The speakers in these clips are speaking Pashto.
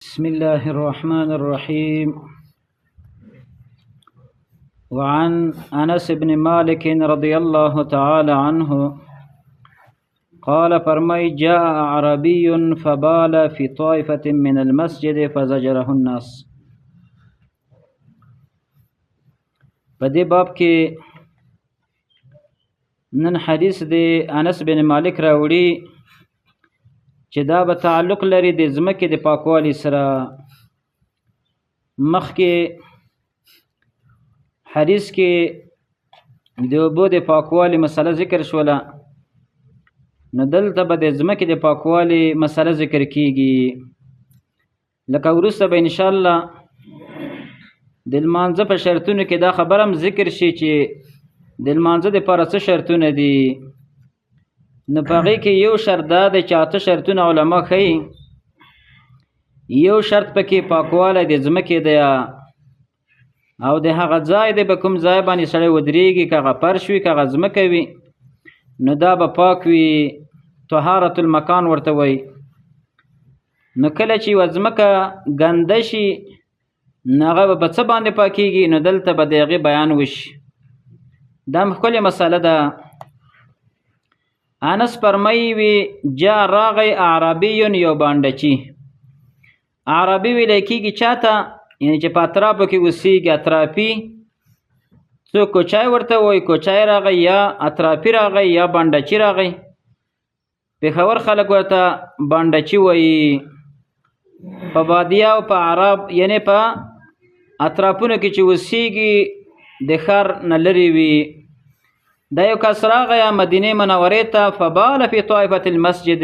بسم الله الرحمن الرحيم. وعن أنس بن مالك رضي الله تعالى عنه قال فرمي جاء أعرابي فبال في طائفة من المسجد فزجره الناس. په دې باب کې نن حدیث د انس بن مالک راوړي چې دا به تعلق لري د ځمکې د پاکوالي سره. مخکې حدیث کې د اوبو د پاکوالي مسله ذکر شوله، نو دلته به د ځمکې د پاکوالي مسله ذکر کیږي. لکه وروسته به انشاءالله د لمانځه په شرطونو کې دا خبر هم ذکر شي چې د لمانځه دپاره څه شرطونه دي. نو په هغې کې یو شرط دا دی چې 8 شرطونه علما ښیي. یو شرط پکې پاکوالی د ځمکې دی او د هغه ځای دی به کوم ځای باندې سړی ودرېږي، که هغه فرش وي که هغه ځمکه وي، نو دا به پاک وي. طهارت المکان ورته وایي. نو کله چې یوه ځمکه ګنده شي نو هغه به په څه باندې پاکېږي، نو دلته به د هغې بیان وشي. دا ښکلې مسله ده. انس فرمایي وي جا راغی اعرابي یو بانډچي. اعرابي ویلی کېږي چاته؟ یعنې چې په اطرافو کې اوسېږي. اطرافي څوک کوچی ورته وایي، کوچی راغی یا اطرافي راغی یا بانډچي راغی. پېښور خلک ورته بانډچي وایي. په بادیه او په عرب یعنې په اطرافونو کې چې اوسېږي د ښار نه لرې وي. دا یو کس راغی مدینې منورې ته فبال فی طائفة المسجد.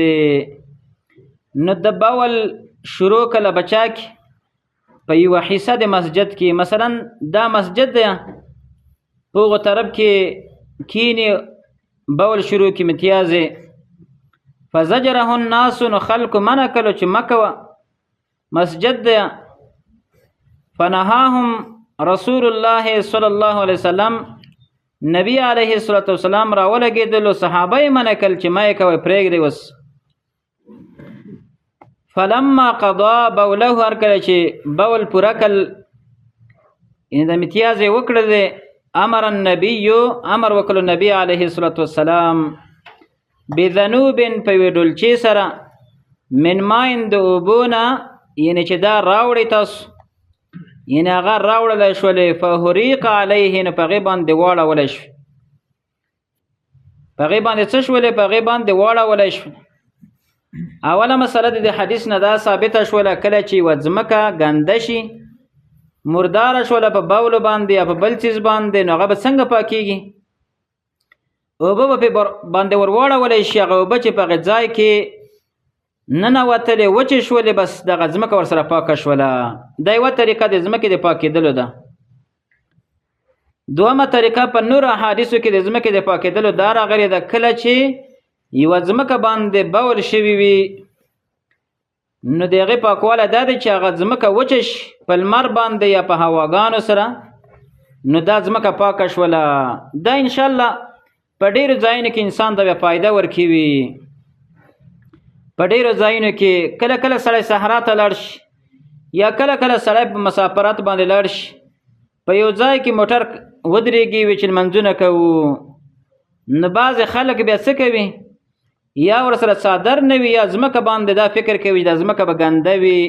نو د بول شروع کله بچا کې په یوه حصه د مسجد کې، مثلا دا مسجد دی په هغو طرف کې کینې بول شروع کې متیازې. فزجره الناس، نو خلکو منع کړو چې مه کوه، مسجد دی. فنهاهم رسول الله صلی الله علیه وسلم، نبی علیه الصلاة والسلام را ولګېدلو، صحابه یې منع کړل چې مه یې کوئ، پرېږدئ اوس. فلما قضا بوله، هر کله چې بول پوره کړل یعنې د امتیاز یې وکړل، امر النبي، امر وکړو نبی علیه الصلاة والسلام بذنوب، په یوې ډولچې سره، من ماین د اوبو نه، یعنې چې دا راوړئ تاسو، یعنې هغه راوړلی شولې. فحریق علیه، نو په هغې باندې واړولی شو. په هغې باندې څه شولې؟ په هغې باندې واړولی شو. اوله مسله د حدیث نه دا ثابته شوله، کله چې یوه ځمکه ګنده شي، مرداره شوله په بولو باندې یا په بل څیز باندې، نو هغه به څنګه پاکېږي؟ اوبه به پې باندې ور واړولی شي. هغه اوبه چې په هغې ځای کې ننوتلې وچې شولې، بس دغه ځمکه ورسره پاکه شوله. دا یوه طریقه د ځمکې د پاکېدلو ده. دویمه طریقه په نورو احادیثو کې د ځمکې د پاکېدلو دا راغلې ده، کله چې یوه ځمکه باندې بول شوي وي، نو د هغې پاکوالی دا دی چې هغه ځمکه وچه شي په لمر باندې یا په هواګانو سره، نو دا ځمکه پاکه شوله. دا انشاءالله په ډېرو ځایونو کې انسان ته بیا فایده ورکوي. په ډېرو ځایونو کې کله کله سړی صحرا ته لاړ شي، یا کله کله سړی په مسافرت باندې لاړ شي، په یو ځای کې موټر ودرېږي وي چې لمنځونه کوو، نو بعضې خلک بیا څه کوي؟ یا ورسره څادر نه وي یا ځمکه باندې دا فکر کوي دا ځمکه به ګنده وي.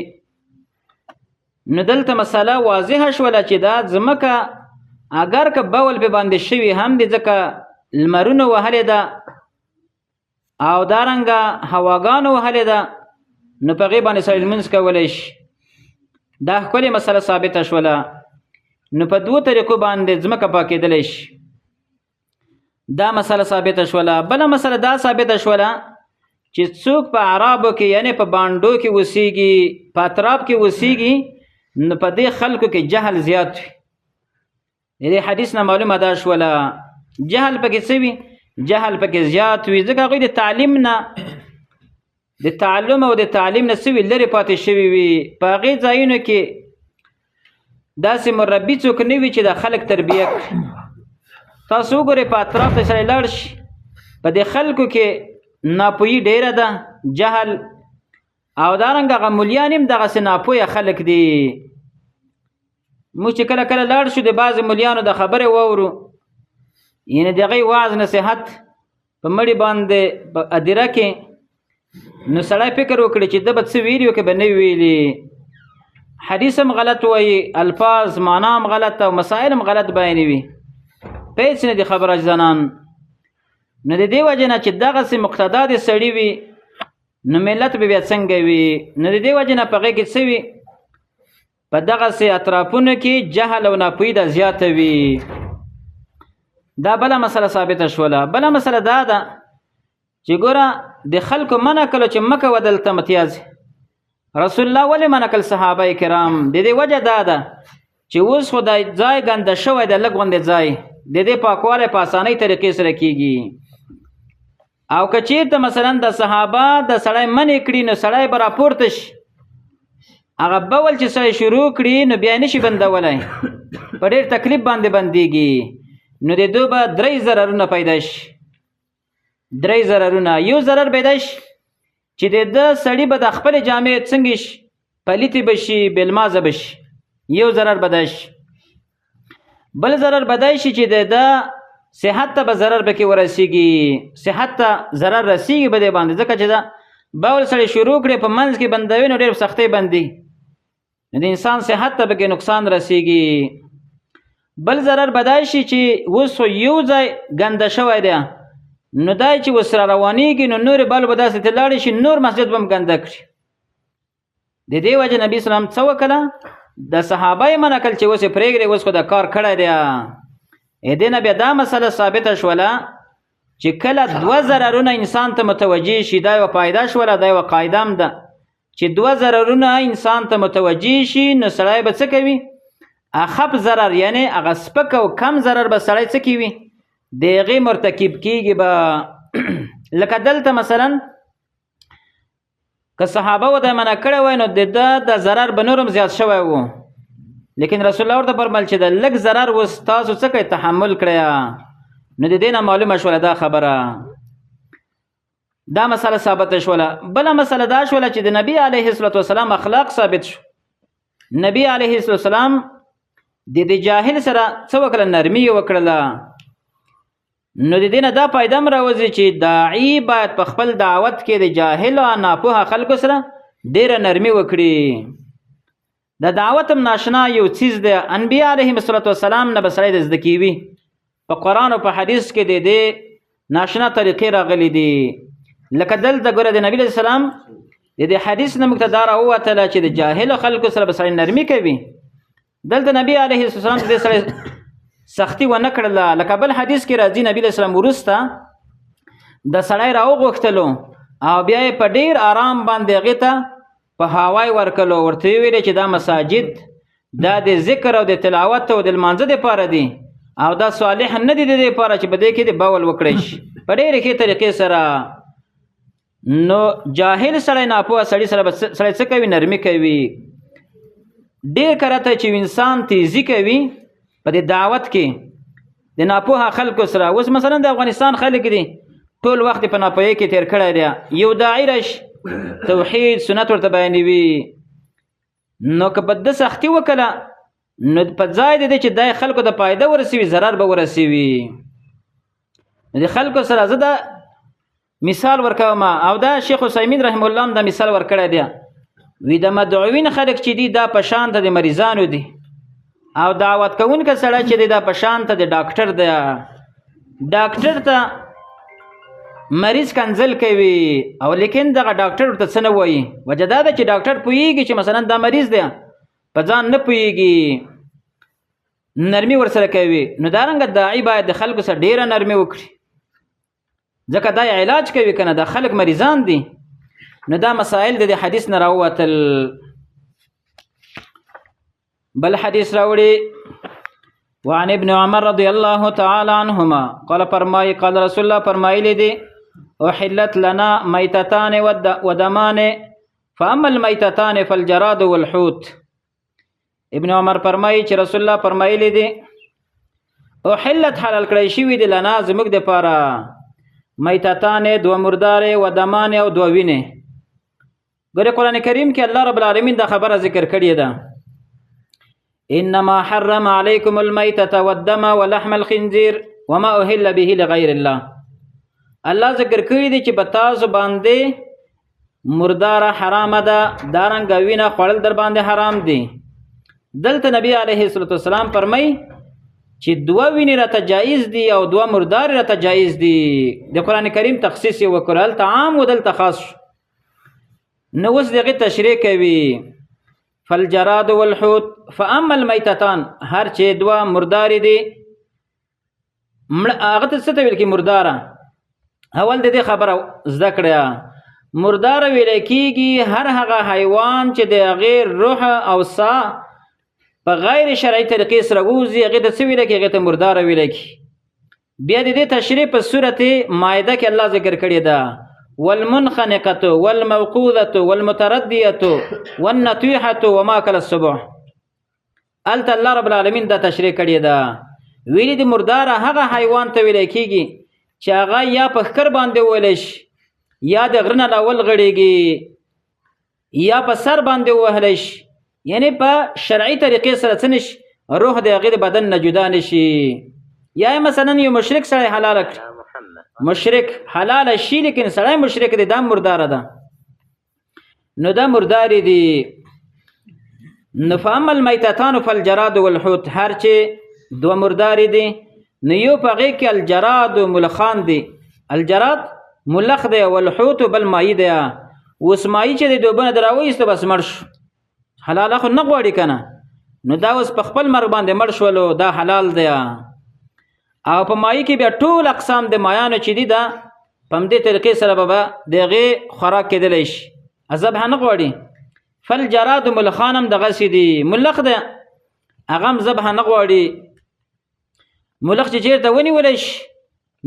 نو دلته مسله واضحه شوله چې دا ځمکه اگر که بول پې باندې شوي هم دي، ځکه لمرونه وهلې ده او دارنګه هواګانو وهلې ده، نو په هغې باندې سړی لمونځ کولی شي. دا ښکلې مسله ثابته شوله. نو په 2 طریقو باندې ځمکه پاکېدلی شي. دا مسله ثابته شوله. بله مسله دا ثابته شوله چې څوک په عرابو کې یعنې په بانډو کې اوسېږي، په اطراف کې اوسېږي، نو په دې خلکو کې جهل زیات وي. د دې حدیث نه معلومه دا شوله جهل پکې څه وي؟ جهل پکې زیات وي، ځکه هغوی د تعلیم نه، د تعلم او د تعلیم نه څه وي؟ لرې پاتې شوي وي. په هغې ځایونو کې داسې مربي څوک نه وي چې د خلک تربیه کړي. تاسو وګورئ په اطراف ته سړی لاړ شي، په دې خلکو کې ناپوهي ډېره ده، جهل او دارنګه هغه مولیان هم دغسې ناپوهه خلک دي. موږ چې کله کله لاړ شو د بعضې مولیانو د خبرې واورو، یعنې د هغې واعظ نصیحت په مړي باندې په ادیره کې، نو سړی فکر وکړي چې ده به څه ویلي که به نه ویلي. حدیث هم غلط وایي، الفاظ معنا هم غلط او مسائل هم غلط بیانوي، هېڅ نه دي خبره زنان. نو د دې وجې نه چې دغسې مقتدا د سړي وي نو ملت به بیا څنګه وي؟ نو د دې وجې نه په هغې کې څه وي؟ په دغسې اطرافونو کې جهل او ناپوهي دا زیاته وي. دا بله مسله ثابته شوله. بله مسله دا ده چې ګوره د خلکو منع کړو چې مه کوه دلته متیازې. رسول الله ولې منع کړل صحابه کرام؟ د دې وجه دا ده چې اوس خو دا ځای ګنده شوی دی، لږ غوندې ځای، د دې پاکوالی په اسانۍ طریقې سره کېږي. او که چېرته مثلا د صحابه د سړی منې کړي نو سړی به راپورته شي، هغه بول چې سړی شروع کړي نو بیا نشي بندولی، په ډېر تکلیف باندې بندېږي. نو د دو به 3 ضررونه پیدا شي. 3 ضررونه. یو ضرر پیدا شي چې د ده سړي به د خپلې جامې څنګه شي، پلیتې به شي، بېلمازه به شي. یو ضرر به دا شي. بل ضرر به دا شي چې د ده صحت ته به ضرر به کې ورسېږي، صحت ته ضرر رسېږي به دې باندې، ځکه چې دا بول سړی شروع کړي په منځ کې بندوي نو ډېر په سختۍ بندي، د انسان صحت ته به کې نقصان رسېږي. بل ضرر به دا شي چې اوس یو ځای ګنده شوی دی، نو دا چې اوس را روانېږي نو نورې بل به داسې ته لاړې شي، نور مسجد به هم ګنده کړي. د دې وجه نبي اسلام څه وکړه؟ د صحابه یې منع کړل چې اوس یې پرېږدئ، اوس خو دا کار کړی دی. دې نه بیا دا مسله ثابته شوله چې کله 2 ضررونه انسان ته متوجه شي، دا یوه فایده شوله، دا یوه قاعده هم ده چې 2 ضررونه انسان ته متوجه شي نو سړی به څه کوي؟ اخف ضرر، یعنی هغه سپک او کم ضرر به سړی څه کوي؟ د هغې مرتکب کېږي به. لکه دلته مثلا که صحابه ورته منع کړی وای نو د ده د ضرر به نور هم زیات شوی و، لیکن رسول الله ورته فرمایل چې د لږ ضرر اوس تاسو څه کوئ؟ تحمل کړئ. نو د دې نه معلومه شوله دا خبره. دا مسله ثابته شوله. بله مسله دا شوله چې د نبي علیه السلام اخلاق ثابت شو. نبي علیه السلام د جاهل سره څه وکړه؟ نرمي یې وکړله. نو د دې نه دا پیدا هم راوځي چې داعي باید په خپل دعوت کې د جاهل او ناپوهه خلکو سره ډېره نرمي وکړي. د دعوت هم ناشنا یو څیز دی. انبیا علیهم السلام نه به سړی د زده کیوي. په قرآن او په حدیث کې د دې ناشنا طریقې راغلي دي. لکه دلته ګوره د نبي علیه السلام د دې حدیث نه موږ ته دا راووتله چې د جاهلو خلکو سره به سړی نرمي کوي. دلته نبی علیه السلام د دې سړی سختی ونه کړله. لکه بل حدیث کې راځي نبی علیه السلام وروسته د سړی راوغوښتلو او بیا یې په ډېر آرام باندې هغې ته په هوای ورکلو، ورته یې ویلې چې دا مساجد دا د ذکر او د تلاوت او د لمانځه دپاره دي او دا صالح نه دي د دې لپاره چې په دې کې د بول وکړی شي په ډېرې ښې طریقې سره. نو جاهل سړی ناپوهه سړي سره سړی څه کوي؟ نرمي کوي. ډېر کرته چې انسان تیزي کوي په دې دعوت کې د ناپوهه خلکو سره. اوس مثلا د افغانستان خلک دي ټول وخت په ناپوهۍ کې تېر کړی دی. یو داعي راشي توحید سنت ورته بیانوي، نو که په ده سختي وکړه نو په ځای د دې چې دا خلکو ته فایده ورسوي ضرر به ورسوي. د خلکو سره زه دا مثال ورکوم او دا شیخ عثیمین رحم الله هم دا مثال ورکړی دی. وی د مدعوین خلک چې دي دا په شان ته د مریضانو دي او دعوت کوونکی سړی چې دی دا په شان ته د ډاکټر دی. ډاکټر ته مریض کنځل کوي او لیکن دغه ډاکټر ورته څه نه وایي. وجه دا ده چې ډاکټر پوهېږي چې مثلا دا مریض دی، په ځان نه پوهېږي، نرمي ورسره کوي. نو دارنګه داعي باید د خلکو سره ډېره نرمي وکړي، ځکه دا علاج کوي که نه، دا خلک مریضان دي. نو دا مسائل د دې حدیث نه راووتل. بل حدیث راوړي وعن ابن عمر رضی الله تعالی عنهما قال فرمایي قال رسول الله فرمایلی دي احلت لنا میتتان ودمان فاما المیتتان فالجراد والحوت. ابن عمر فرمایي چې رسول الله فرمایلی دي احلت حلال کړی شوي دي لنا زموږ دپاره میتتان 2 مردارې ودمان او 2 وینې. ګوره قرآن کریم کې الله رب العالمین دا خبره ذکر کړې ده انما حرم علیکم المیتة والدم ولحم الخنزیر وما اهل به لغیر الله. الله ذکر کړی دی چې په تاسو باندې مرداره حرامه ده، دارنګه وینه خوړل در باندې حرام دي. دلته نبی علیه الصلاة والسلام فرمای چې دوه وینې راته جایز دي او دوه مردار راته جایز دي. د قرآن کریم تخصیص یې وکړ، هلته عام و دلته خاص. نو اوس دغه تشریح کوي فالجراد والحوت فاما المیتتان، هر چې دوه مردار دي هغه ته څه ته ویل کې مرداره. اول د دې خبره زده کړه، مرداره ویل کېږي هر هغه حیوان چې د غیر روح او سا په غیر شرعي طریقې سره ووځي هغې ته څه ویل کېږي؟ هغې ته مرداره ویل کېږي. بیا د دې تشریح په صورت مائده کې الله ذکر کړې ده والمنخنقة والموقوذة والمتردية والنطيحة وما أكل السبع. هلته الله رب العالمین دا تشریح کړې ده، ویلي د مرداره هغه حیوان ته ویل کېږي چې هغه یا په ښکر باندې ووهلی شي، یا د غره نه راول غړېږي، یا په سر باندې ووهلی شي، یعنی په شرعي طریقې سره څه نشي روح د هغې د بدن نه جدا نشي. یا مثلا یو مشرک سړی حلاله کړي، مشرک حلاله شي لیکن سړی مشرک دی، دا مرداره ده. نو دا مردارې دي. نو فاما المیتتان فالجراد والحوت، هر چې دوه مردارې دي نو یو په هغې کې الجراد ملخان دي، الجراد ملخ دی، والحوت بل ماهي دی. اوس ماهي چې د دوبه نه راوایسته بس مړ شو، حلاله خو نه غواړي که نه، نو دا اوس په خپل مرګ باندې مړ شولو، دا حلال دی. او په ماهي کې بیا ټول اقسام د مایانو چې دي دا په همدې طریقې سره به د هغې خوراک کېدلی شي، ذبحه نه غواړي. فالجراد ملخان هم دغسې دي، ملخ دی هغه هم ذبحه نه غواړي. ملخ چې چېرته ونیولی شي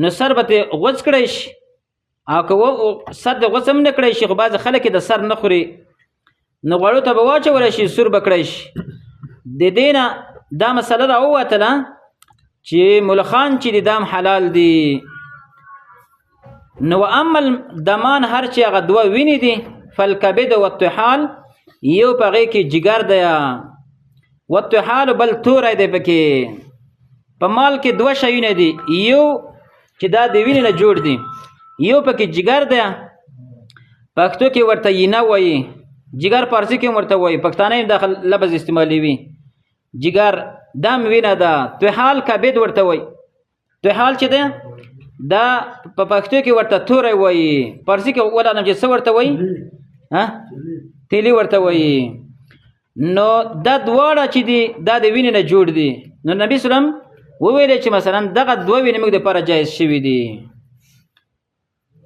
نو سر به ترې غوڅ کړی شي، او که سر د غوڅ هم نه کړی شي، خو بعضې خلک یې د سر نه خوري، نو غوړو ته به واچولی شي، سور به کړی شي. د دې نه دا مسله راووتله چې ملخان چې دي دا هم حلال دي. نو اما الدمان هر چې هغه دوه وینې دي فالکبد والطحال، یو په هغې کې جګر دی، والطحال بل توری دی. پکې په مال کې دوه شیونه دي، یو چې دا د وینې نه جوړ دي، یو پکې جګر دی، پښتو کې ورته ینه وایي، جګر پارسي کې ورته وایي، پښتانه یې دا لفظ استعمالوي. جګر دا هم وینه ده. طحال کبد ورته وایي، طحال چې دی دا په پښتو کې ورته توری وایي، پارسي کې ولانم چې څه ورته وایي؟ تیلی ورته وایي. نو دا دواړه چې دي دا د وینې نه جوړ دي. نو نبي سلام وویل چې مثلا دغه دوه وینې موږ دپاره جایز شوي دي.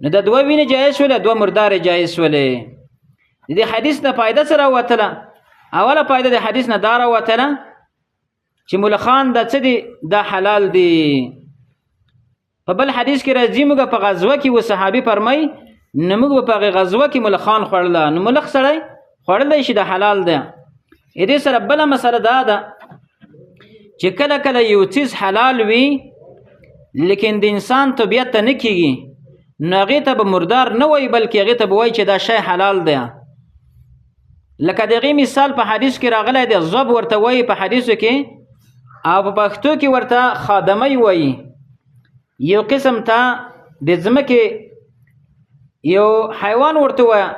نو دا دوه وینې جایز شولې، دوه مردارې جایز شولې. د دې حدیث نه فایده څه راوتله؟ اوله فایده د حدیث نه دا راوتله چې ملخان دا څه دي؟ دا حلال دي. په بل حدیث کې راځي موږ په غزوه کې و صحابي فرمایي نو موږ په هغې غزوه کې ملخان خوړله. نو ملخ سړی خوړلی شي، دا حلال دی. دې سره بله مسله دا ده چې کله کله یو څیز حلال وي لیکن د انسان طبیعت ته نه کېږي، نو هغې ته به مردار نه وایي بلکې هغې ته به وایي چې دا شی حلال دی. لکه د هغې مثال په حدیث کې راغلی دی، ضب ورته وایي په حدیثو کې، او په پښتو کې ورته خادمۍ وایي. یو قسم ته د ځمکې یو حیوان ورته وایه،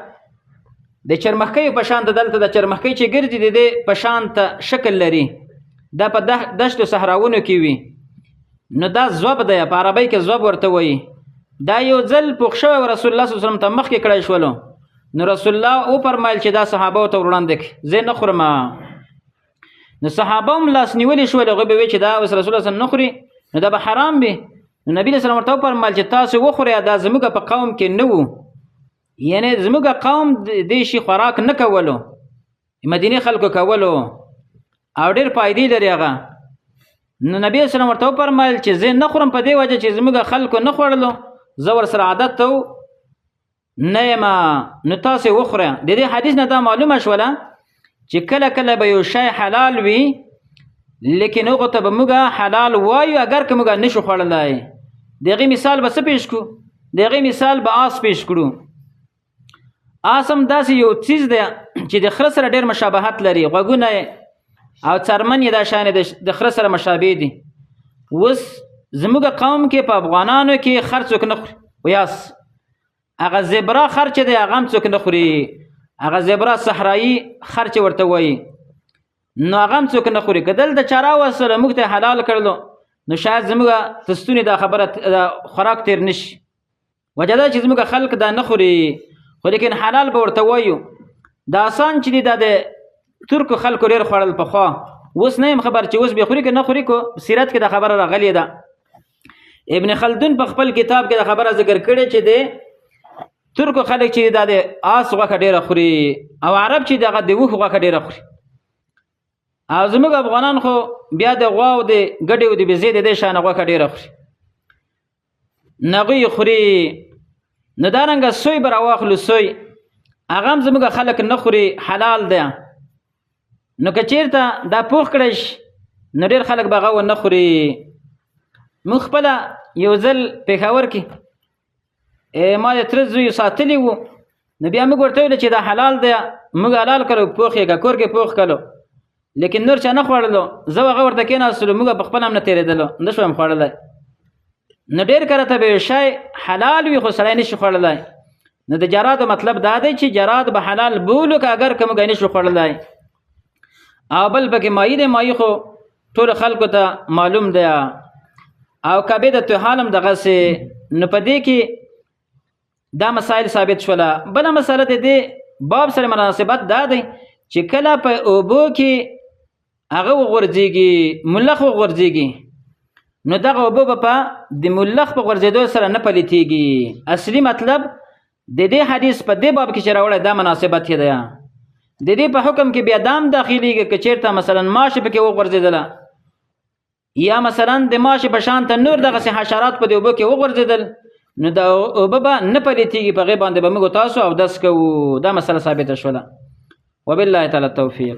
د چرمخکیو په شان ته، دلته د چرمخکۍ چې ګرځي د دې په شان ته شکل لري، دا په دشتو صحراونو کې وي. نو دا ضب دی، په عربۍ کې ضب ورته وایي. دا یو ځل پوخ شوی رسول الله صلی الله علیه وسلم ته مخکې کړی شولو، نو رسول الله وفرمایل چې دا صحابه ته وړاندې کړي، زه نه خورم. نو صحابه هم لاس نیولې شول، هغوی به وایي چې دا اوس رسول الله صلی الله علیه وسلم نه خوري، نو دا به حرام وي. نو نبي علیه السلام ورته وفرمایل چې تاسو وخورئ، دا زموږ په قوم کې نه وو، یعنی زموږ قوم دې شي خوراک نه کولو، مدینې خلکو کولو، او ډېر فایدې لري هغه. نو نبي علیه السلام ورته وفرمایل چې زه نه خورم په دې وجه چې زموږ خلکو نه خوړلو، زه ورسره عادت ته نه یم، نو تاسې وخوره. د دې حدیث نه دا معلومه شوله چې کله کله به یو شی حلال وي لیکن هغو ته به موږ حلال وایو اگر که موږ نشو خوړلی. د هغې مثال به څه پیش کړو؟ د هغې مثال به آس پیش کړو. آسم داسې یو څیز دی چې د خره سره ډېر مشابهت لري، غوږونه او څرمن یې دا شان د خره سره مشابه دي. اوس زموږ قوم کې په افغانانو کې خر څوک نه خوري، ویاس هغه زبرا خر چې دی هغه هم څوک نه خوري، هغه زبرا صحرایي خر چې ورته وایي نو هغه هم څوک نه خوري. که دلته چاره وسله موږ ته حلال کړلو نو شاید زموږ تستونې دا خبره خوراک تیر نشي. وجه دا چې زموږ خلک دا نه خوري، خو لیکن حلال به ورته وایو. دا آسان چې دی دا د ترکو خلکو ډېر خوړل پخوا، اوس نه یم خبر چې اوس به خوري که نه خوري. کو سیرت کې دا خبره راغلې ده. ابن خلدون په خپل کتاب کې دا خبره ذکر کړې چې د ترکو خلک چې دا د آس غوښه ډېره خوري او عرب چې دغه د اوښ غوښه ډېره خوري. او زموږ افغانان خو بیا د غوا او د ګډې او د بزې د دې شانه غوښه ډېره خوري، نغوی خوري. نو دارنګه سوی به راواخلو، سوی هغه هم زموږ خلک نه خوري، حلال دی. نو که چېرته دا پوخ کړی شي نو ډېر خلک به هغه ونه خوري. موږ خپله یو ځل پېښور کې ما د تره زوی ساتلی وو، نو بیا موږ ورته ویل چې دا حلال دی، موږ حلال کړو، پوخ یې که کور کې پوخ کړو، لیکن نور چا نه خوړلو. زه هغه ورته کېناستلو، موږ په خپله هم نه تېرېدلو، نه شوم خوړلی. نو ډېر کله ته به شی حلال وي خو سړی نشي خوړلی. نو د جرادو مطلب دا دی چې جراد به حلال بولو که اگر که موږ یې نشو خوړلی. او بل پکې ماهي دی، ماهي خو ټولو خلکو ته معلوم دی. او کبد حال هم دغسې. نو په دې کې دا مسایل ثابت شوله. بله مسله د دې باب سره مناسبت دا دی چې کله په اوبو کې هغه وغورځېږي، ملخ وغورځېږي، نو دغه اوبه به په د ملخ په غورځېدو سره نه پلیتېږي. اصلي مطلب د دې حدیث په دې باب کې چې راوړی دا مناسبت یې دی. د دې په حکم کې بیا دام داخلېږي که چېرته مثلا ماشي پکې وغورځېدله یا مثلا د ماشي په شان ته نور دغسې حشرات په دې اوبو کې وغورځېدل، نو دا اوبه به نه پلیتېږي، په هغې باندې به موږ تاسو اودس کوو. دا مسله ثابته شوله. وبالله تعالی التوفیق.